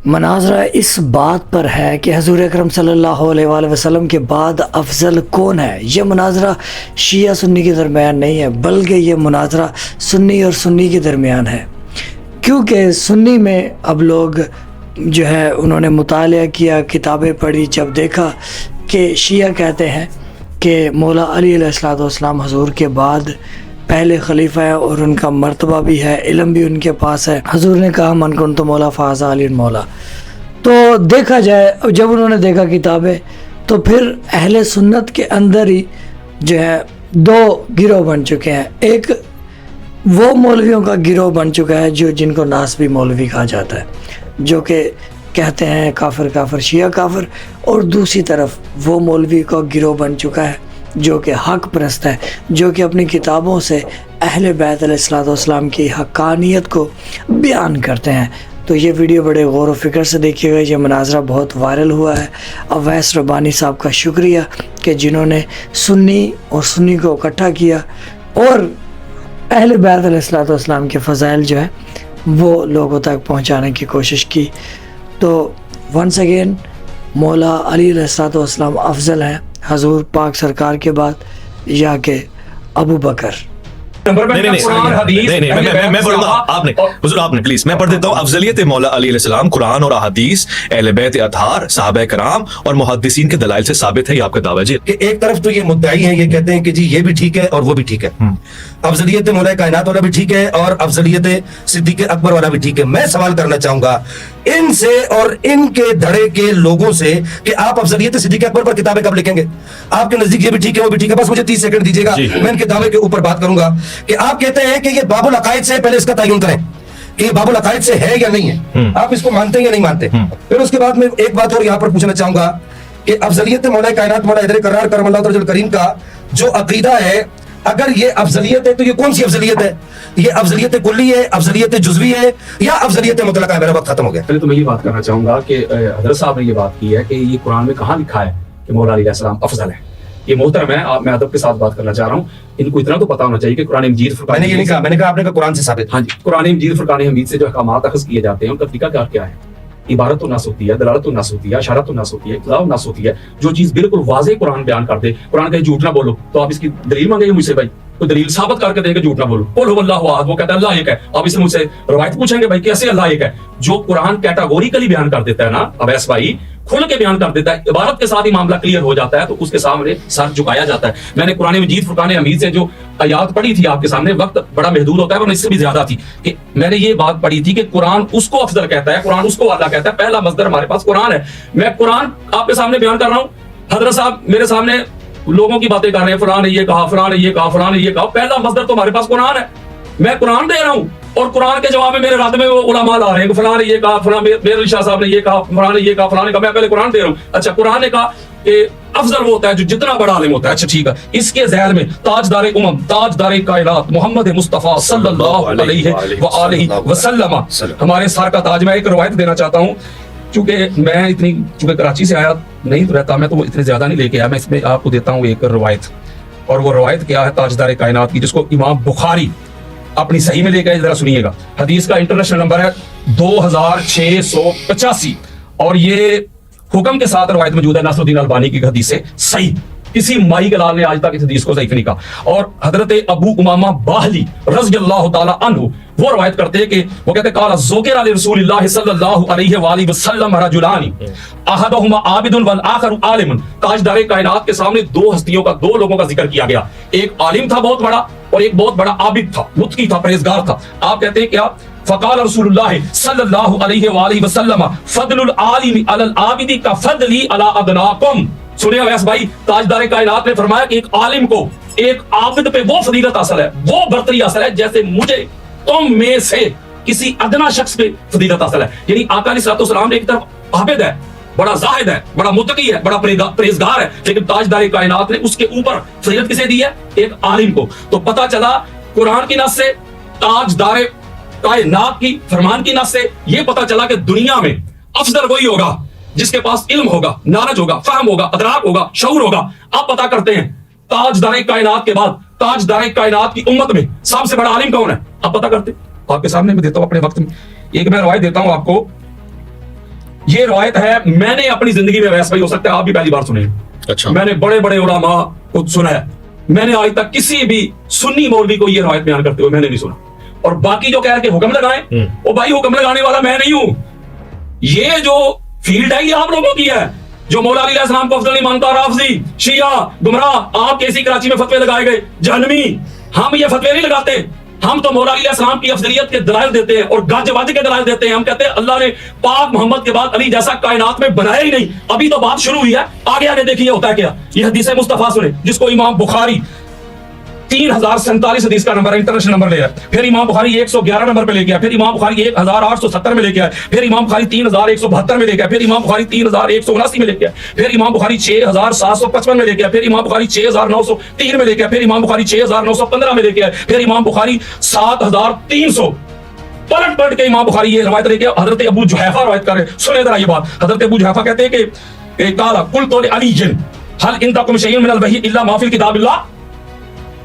مناظرہ اس بات پر ہے کہ حضور اکرم صلی اللہ علیہ وآلہ وسلم کے بعد افضل کون ہے۔ یہ مناظرہ شیعہ سنی کے درمیان نہیں ہے، بلکہ یہ مناظرہ سنی اور سنی کے درمیان ہے، کیونکہ سنی میں اب لوگ جو ہے انہوں نے مطالعہ کیا، کتابیں پڑھی، جب دیکھا کہ شیعہ کہتے ہیں کہ مولا علی علیہ السلام حضور کے بعد پہلے خلیفہ ہے اور ان کا مرتبہ بھی ہے، علم بھی ان کے پاس ہے۔ حضور نے کہا من کنت مولا فہذا علی مولا۔ تو دیکھا جائے، جب انہوں نے دیکھا کتابیں، تو پھر اہل سنت کے اندر ہی جو ہے دو گروہ بن چکے ہیں۔ ایک وہ مولویوں کا گروہ بن چکا ہے جن کو ناسبی مولوی کہا جاتا ہے، جو کہ کہتے ہیں کافر کافر شیعہ کافر، اور دوسری طرف وہ مولوی کا گروہ بن چکا ہے جو کہ حق پرست ہے، جو کہ اپنی کتابوں سے اہل بیت علیہ السلام کی حقانیت کو بیان کرتے ہیں۔ تو یہ ویڈیو بڑے غور و فکر سے دیکھیے گا، یہ مناظرہ بہت وائرل ہوا ہے۔ اویس ربانی صاحب کا شکریہ کہ جنہوں نے سنی اور سنی کو اکٹھا کیا اور اہل بیت علیہ السلام کے فضائل جو ہے وہ لوگوں تک پہنچانے کی کوشش کی۔ تو ونس اگین مولا علی علیہ السلام افضل ہیں حضور پاک سرکار کے بعد یا کہ ابو بکر؟ میں پڑھوں گا، آپ نے پلیز میں پڑھ دیتا ہوں۔ افضلیت مولا علی علیہ السلام قرآن اور احادیث، اہل بیت اطہار، صحابہ کرام اور محدثین کے دلائل سے ثابت ہے۔ یہ آپ کا دعویٰ جی کہ ایک طرف تو یہ مدعی ہیں، یہ کہتے ہیں کہ جی یہ بھی ٹھیک ہے اور وہ بھی ٹھیک ہے، افضلیت مولا کائنات والا بھی ٹھیک ہے اور افضلیت صدیق اکبر والا بھی ٹھیک ہے۔ میں سوال کرنا چاہوں گا ان سے اور ان کے دھڑے کے لوگوں سے کہ آپ افضلیت صدیق اکبر پر کتابیں کب لکھیں گے؟ آپ کے نزدیک یہ بھی ٹھیک ہے وہ بھی ٹھیک ہے؟ بس مجھے 30 سیکنڈ دیجیے گا، میں ان کے دعوے کے اوپر بات کروں گا کہ آپ کہتے ہیں کہ یہ باب العقائد سے پہلے اس کا تعین کریں کہ یہ باب العقائد سے ہے یا نہیں ہے، آپ اس کو مانتے ہیں یا نہیں مانتے؟ پھر اس کے بعد میں ایک بات اور یہاں پر پوچھنا چاہوں گا کہ افضلیت مولا کائنات مولا حیدر کرار کرم اللہ تعالی کریم کا جو عقیدہ ہے، اگر یہ افضلیت ہے تو یہ کون سی افضلیت ہے؟ یہ افضلیت کلی ہے، افضلیت جزوی ہے، یا افضلیت مطلقہ ہے؟ میرا وقت ختم ہو گیا۔ پہلے تو میں یہ بات کرنا چاہوں گا کہ حضرت صاحب نے یہ بات کی ہے کہ یہ قرآن میں کہاں لکھا ہے کہ مولا علیہ السلام افضل ہے؟ یہ محترم ہے، میں ادب کے ساتھ بات کرنا چاہ رہا ہوں، ان کو اتنا تو پتا ہونا چاہیے کہ قرآن مجید میں نے یہ نہیں کہا، میں نے کہا آپ نے کہا قرآن سے ثابت۔ ہاں جی، قرآن مجید فرقان حمید سے جو احکامات اخذ کیے جاتے ہیں ان کا طریقہ کار کیا ہے؟ عبارت النص ہوتی ہے، دلالت النص ہوتی ہے، اشارت النص ہوتی ہے، اقتضاء النص ہوتی ہے۔ جو چیز بالکل واضح قرآن بیان کر دے، قرآن کہ جھوٹ نہ بولو، تو آپ اس کی دلیل مانگیں گے مجھ سے؟ بھائی کوئی دلیل ثابت کر کے دیں کہ جھوٹ نہ بولو، قل هو اللہ احد، وہ کہتا ہے اللہ ایک ہے، آپ اسے مجھ سے روایت پوچھیں گے بھائی کیسے اللہ ایک ہے؟ جو قرآن کیٹاگوریکلی بیان کر دیتا ہے نا اویس بھائی، کھل کے بیان کر دیتا ہے، عبارت کے ساتھ ہی معاملہ کلیئر ہو جاتا ہے، تو اس کے سامنے سر جھکایا جاتا ہے۔ میں نے قرآن مجید فرقان حمید سے جو آیات پڑھی تھی آپ کے سامنے، وقت بڑا محدود ہوتا ہے ورنہ اس سے بھی زیادہ تھی، کہ میں نے یہ بات پڑھی تھی کہ قرآن اس کو افضل کہتا ہے، قرآن اس کو اعلیٰ کہتا ہے، پہلا مصدر ہمارے پاس قرآن ہے۔ میں قرآن آپ کے سامنے بیان کر رہا ہوں، حضرت صاحب میرے سامنے لوگوں کی باتیں کر رہے ہیں، فلاں نے یہ کہا، فلاں نے یہ کہا، فلاں نے یہ کہا، پہلا مصدر تو ہمارے پاس قرآن ہے، میں قرآن دے رہا ہوں، اور قرآن کے جواب میں میرے رد میں وہ علماء لا رہے ہیں کہ فلاں نے یہ کہا، فلاں میرے شاہ صاحب نے یہ کہا، فلاں نے یہ کہا، فلاں نے کہا۔ میں پہلے قرآن دے رہا ہوں، اچھا قرآن نے کہا کہ افضل وہ ہوتا ہے جو جتنا بڑا عالم ہوتا ہے، اچھا ٹھیک ہے، اس کے ذیل میں تاجدار تاجدار کائنات محمد مصطفیٰ صلی اللہ علیہ وآلہ وسلم ہمارے سر کا تاج۔ میں ایک روایت دینا چاہتا ہوں، چونکہ میں چونکہ کراچی سے آیا نہیں رہتا میں، تو وہ اتنے زیادہ نہیں لے کے آیا، میں اس میں آپ کو دیتا ہوں ایک روایت، اور وہ روایت کیا ہے تاجدار کائنات کی، جس کو امام بخاری اپنی صحیح میں لے کے ذرا سنیے گا۔ حدیث کا انٹرنیشنل نمبر ہے 2685، اور یہ حکم کے ساتھ روایت موجود ہے ناصر الدین البانی کی حدیث سے صحیح، کسی مائی کلال نے آج تک اس حدیث کو ضعیف نہیں کہا۔ اور حضرت ابو امامہ باہلی رضی اللہ تعالی عنہ وہ روایت کرتے ہیں کہ وہ کہتے ہیں قال ذکر علی رسول اللہ صلی اللہ علیہ وآلہ وسلم رجلان احدہما عابد والآخر عالم۔ تاجدار کائنات کے سامنے دو ہستیوں کا، دو لوگوں کا ذکر کیا گیا، ایک عالم تھا بہت بڑا اور ایک بہت بڑا عابد تھا، متقی تھا، پرہیزگار تھا۔ آپ کہتے ہیں کیا؟ فقال رسول اللہ صلی اللہ علیہ وآلہ وسلم فضل العالم علی العابد کفضلی علی ادناکم۔ سنیں اویس بھائی، تاجدار کائنات نے فرمایا کہ ایک عالم کو ایک عابد پہ وہ فضیلت حاصل ہے، وہ برتری حاصل ہے جیسے مجھے تم میں سے کسی ادنا شخص پہ فضیلت حاصل ہے۔ یعنی آقا علیہ السلام ایک طرف عابد ہے، بڑا زاہد ہے، بڑا متقی ہے، بڑا پرہیزگار ہے، لیکن تاجدار کائنات نے اس کے اوپر فضیلت کسے دی ہے؟ ایک عالم کو۔ تو پتہ چلا قرآن کی نص سے، تاجدار کائنات کی فرمان کی نص سے یہ پتہ چلا کہ دنیا میں افضل وہی ہوگا جس کے پاس علم ہوگا، نالج ہوگا، فہم ہوگا، ادراک ہوگا، شعور ہوگا۔ آپ پتہ کرتے ہیں تاجدار کائنات کے بعد تاجدار کائنات کی امت میں سب سے بڑا عالم کون ہے؟ آپ پتہ کرتے؟ آپ کے سامنے میں دیتا ہوں اپنے وقت میں ایک میں روایت دیتا ہوں آپ کو یہ روایت ہے, میں نے اپنی زندگی میں, ویسے بھائی ہو سکتا ہے آپ بھی پہلی بار سنے, اچھا, میں نے بڑے بڑے علماء کو سنا ہے, میں نے آج تک کسی بھی سنی مولوی کو یہ روایت بیان کرتے ہوئے میں نے نہیں سنا. اور باقی جو کہہ رہے کہ حکم لگائیں, وہ بھائی حکم لگانے والا میں نہیں ہوں. یہ جو فیلڈ ہے یہ آپ لوگوں کی ہے. جو مولا علی علیہ السلام کو افضل نہیں مانتا, رافضی, شیعہ, گمراہ, آپ کیسی کراچی میں فتوے لگائے گئے, جہنمی, ہم یہ فتوے نہیں لگاتے. ہم تو مولا علی علیہ السلام کی افضلیت کے دلائل دیتے ہیں اور گج وج کے دلائل دیتے ہیں. ہم کہتے ہیں اللہ نے پاک محمد کے بعد علی جیسا کائنات میں بنایا ہی نہیں. ابھی تو بات شروع ہوئی ہے, آگے آگے دیکھیے ہوتا ہے کیا. یہ حدیث مصطفیٰ سنے جس کو امام بخاری 3047 حدیث کا نمبر ہے, انٹرنیشنل نمبر لے ہے. پھر امام بخاری 111 نمبر پہ لے گیا, پھر امام بخاری 1870 میں لے گیا, پھر امام بخاری 3172 میں لے گیا, پھر امام بخاری 3179 میں لے گیا, پھر امام بخاری 6755 میں لے گیا, پھر امام بخاری 6903 میں لے گیا, پھر امام بخاری 6915 میں لے گیا, پھر امام بخاری 7300. پلٹ کے امام بخاری یہ روایت لے کے حضرت ابو جحیفہ روایت کر رہے. سنیں ذرا یہ بات, حضرت ابو جحیفہ کہتے ہیں کہ قال قلت لعلی هل عندكم شيء من الوحي الا ما في كتاب الله.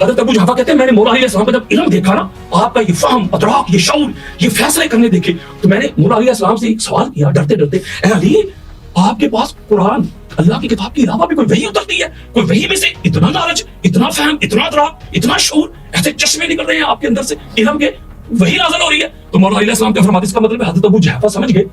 حضرت ابو جحیفہ کہتے ہیں میں نے مولا علیہ السلام کا جب علم دیکھا نا, آپ کا یہ فہم, ادراک, یہ شعور, یہ فیصلے کرنے دیکھے, تو میں نے مولا علیہ السلام سے ایک سوال کیا ڈرتے ڈرتے, اے علی آپ کے پاس قرآن اللہ کی کتاب کے علاوہ بھی کوئی وحی اترتی ہے, کوئی وحی میں سے اتنا نالج, اتنا فہم, اتنا ادراک, اتنا شعور, ایسے چشمے نکل رہے ہیں آپ کے اندر سے علم کے, وحی نازل ہو رہی ہے. تو مولا علیہ السلام کے فرماتے اس کا مطلب ہے حضرت ابو جحیفہ سمجھ گئے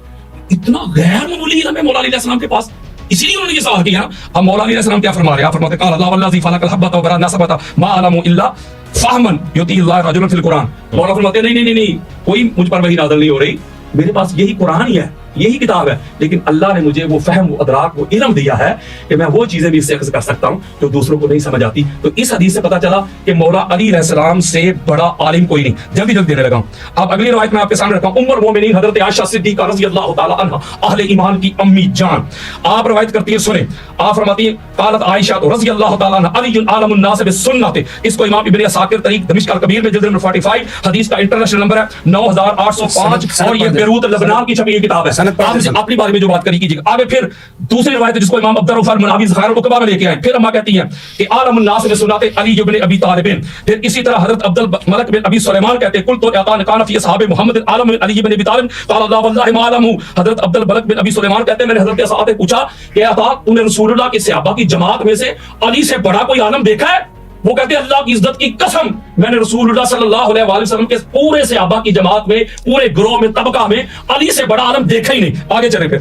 اتنا غیر معمولی علم ہے مولا علیہ السلام کے پاس, اسی لیے انہوں نے یہ سوال کیا. اب مولا علیہ السلام کیا فرما رہے ہیں, آپ فرماتے قال اللہ والذی فلق الحبۃ وبرأ النسبۃ ما علم الا فہما یؤتی اللہ رجلا فی القرآن. مولا فرماتے ہیں نہیں, کوئی مجھ پر وحی نازل نہیں ہو رہی, میرے پاس یہی قرآن ہی ہے, یہی کتاب ہے, لیکن اللہ نے مجھے وہ فہم, وہ ادراک, وہ علم دیا ہے کہ میں وہ چیزیں بھی اس سے اخذ کر سکتا ہوں جو دوسروں کو نہیں سمجھ آتی. تو اس حدیث سے پتا چلا کہ مولا علی علیہ السلام سے بڑا عالم کوئی نہیں. جلدی دینے لگا ہوں. اب اگلی روایت میں آپ کے سامنے رکھا ہوں, ام المومنین حضرت عائشہ صدیقہ رضی اللہ تعالی عنہا, اہل ایمان کی امی جان, آپ روایت کرتی ہیں, سنیں, آپ فرماتی ہیں قالت عائشہ رضی اللہ تعالی عنہا علی عالم الناس بالسنت. اس کو امام ابن عساکر تاریخ دمشق الکبیر میں جلد نمبر 45 حدیث کا انٹرنیشنل نمبر ہے 9808 اور یہ بیروت لبنان کی چھپی ہوئی کتاب ہے. آپ اپنی بارے میں جو بات کری کیجیے. آگے پھر دوسری روایت ہے جس کو امام عبد الرؤف المناوی ذخائر العقبہ میں لے کے آئے. پھر اما کہتی ہیں کہ عالم الناس بسنت علی بن ابی طالب. پھر اسی طرح حضرت عبد الملک بن ابی سلیمان کہتے ہیں قلت اعطان کان فی اصحاب محمد عالم علی بن ابی طالب قال اللہ والله ما علم. حضرت عبد الملک بن ابی سلیمان کہتے ہیں میں نے حضرت عطا سے پوچھا کہ عطا تو نے رسول اللہ کے صحابہ کی جماعت میں سے علی سے بڑا کوئی عالم دیکھا ہے؟ وہ کہتے ہیں اللہ کی عزت کی قسم میں نے رسول اللہ صلی اللہ علیہ وآلہ وسلم کے پورے صحابہ کی جماعت میں, پورے گروہ میں, طبقہ میں علی سے بڑا عالم دیکھا ہی نہیں. آگے چلے, پھر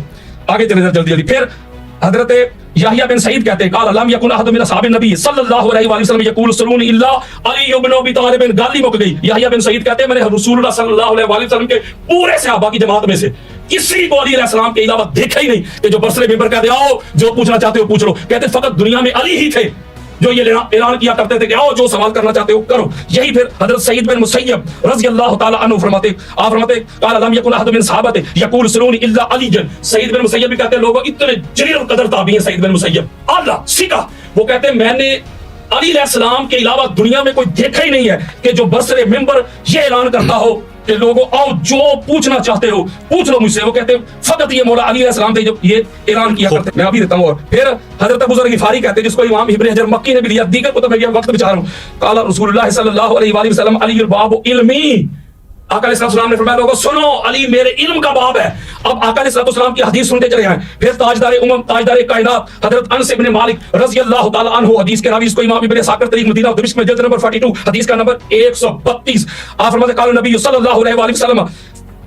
آگے چلے جلدی. پھر حضرت یحییٰ بن سعید کہتے ہیں قال لم یکن احد من اصحاب النبی صلی اللہ علیہ وآلہ وسلم یقول سلونی الا علی بن ابی طالب. گالی مک گئی. یحییٰ بن سعید کہتے ہیں میں نے رسول اللہ صلی اللہ علیہ وآلہ وسلم کے پورے صحابہ کی جماعت میں سے کسی کو علی علیہ السلام کے علاوہ دیکھا ہی نہیں کہ جو برسر ممبر کہتے آؤ جو پوچھنا چاہتے ہو پوچھ لو. کہتے فقط دنیا میں علی ہی تھے جو یہ اعلان کیا کرتے تھے کہ آؤ جو سوال کرنا چاہتے ہو کرو. یہی پھر حضرت سعید بن مسیب رضی اللہ تعالی عنہ فرماتے, آپ فرماتے قال لم یکن احد من صحابہ یقول سلونی الا علی. سعید بن مسیب بھی کہتے ہیں لوگوں اتنے جلیل القدر تابعی ہیں سعید بن مسیب, اعلیٰ سکا. وہ کہتے ہیں میں نے علی علیہ السلام کے علاوہ دنیا میں کوئی دیکھا ہی نہیں ہے کہ جو برسر ممبر یہ اعلان کرتا ہو کہ لوگوں آؤ جو پوچھنا چاہتے ہو پوچھ لو مجھ سے. وہ کہتے ہیں فقط یہ مولا علی علیہ السلام تھے جب یہ اعلان کیا کرتے. میں ابھی دیتا ہوں. اور پھر حضرت ابو ذر غفاری کہتے ہیں جس کو امام ابن حجر مکی نے بھی لیا, دیگر کتب میں وقت بچا رہا ہوں. قال رسول اللہ صلی اللہ علیہ وآلہ وسلم علی الباب علمی. آقا علیہ السلام نے فرمایا لوگوں سنو علی میرے علم کا باب ہے. اب آقا علیہ السلام کی حدیث سنتے چلے آئے. پھر تاجدار امم تاجدار کائنات حضرت انس بن مالک رضی اللہ تعالی عنہ حدیث کے راوی, اس کو امام ابن عساکر تاریخ مدینہ دمشق میں جلد نمبر 42 حدیث کا نمبر 132. آپ فرماتے قال نبی صلی اللہ علیہ وآلہ وسلم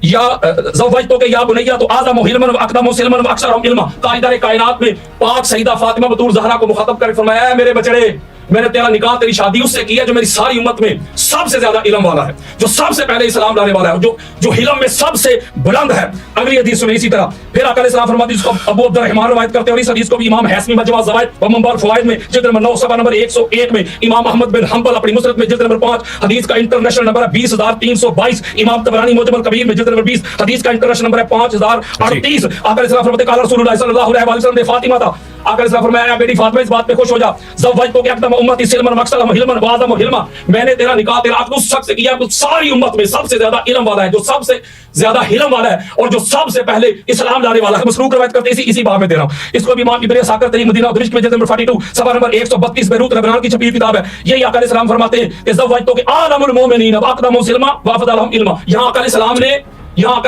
یا زوجتو کے یا بنیہ تو اعظم علما و اقدم سلما و اکثر علما. تاجدار کائنات میں پاک سیدہ فاطمہ بطول زہرا کو مخاطب کر فرمایا اے میرے بچڑے میں نے تیرا نکاح تیری شادی اس سے کی ہے جو میری ساری امت میں سب سے زیادہ علم والا ہے, جو سب سے پہلے اسلام لانے والا ہے, جو علم میں سب سے بلند ہے. اگلی حدیث سنیں اسی طرح. پھر آقا علیہ السلام فرماتے ہیں جس کو ابو عبد الرحمن روایت کرتے ہیں اور اس حدیث کو بھی امام حیثمی مجمع الزوائد و منبع الفوائد میں جلد نمبر 9 صفحہ نمبر 101 میں, امام احمد بن حنبل اپنی مسند میں جلد نمبر 5 حدیث کا انٹرنیشنل نمبر ہے 20322, امام طبرانی معجم الکبیر میں جلد نمبر 20 حدیث کا انٹرنیشنل نمبر ہے 5038. آقا علیہ السلام فرماتے ہیں قال رسول اللہ صلی اللہ علیہ وآلہ وسلم نے فاطمہ تھا. آقا علیہ السلام فرمایا بیٹی فاطمہ اس بات پہ خوش ہو جا زوجتو کہ اقدم امتی سلما و اکثر علما و اعظم علما. میں نے تیرا نکاح تیرا عقد اس شخص سے کیا ساری امت میں سب سے زیادہ علم والا ہے, جو سب سے زیادہ علم والا ہے اور جو سب سے پہلے اسلام لانے والا ہے. مسروق روایت کرتے ہیں اسی باب میں دے رہا ہوں. اس کو بھی امام ابن عساکر تاریخ مدینہ دمشق میں جلد نمبر 42 صفحہ نمبر 132 بیروت لبنان کی چھپی ہوئی کتاب ہے. یہی آقا علیہ السلام فرماتے ہیں کہ زوجتو کہ اعظم المؤمنین و اقدم سلما و افضلهم علما. یہاں آقا علیہ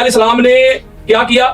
السلام نے کیا کیا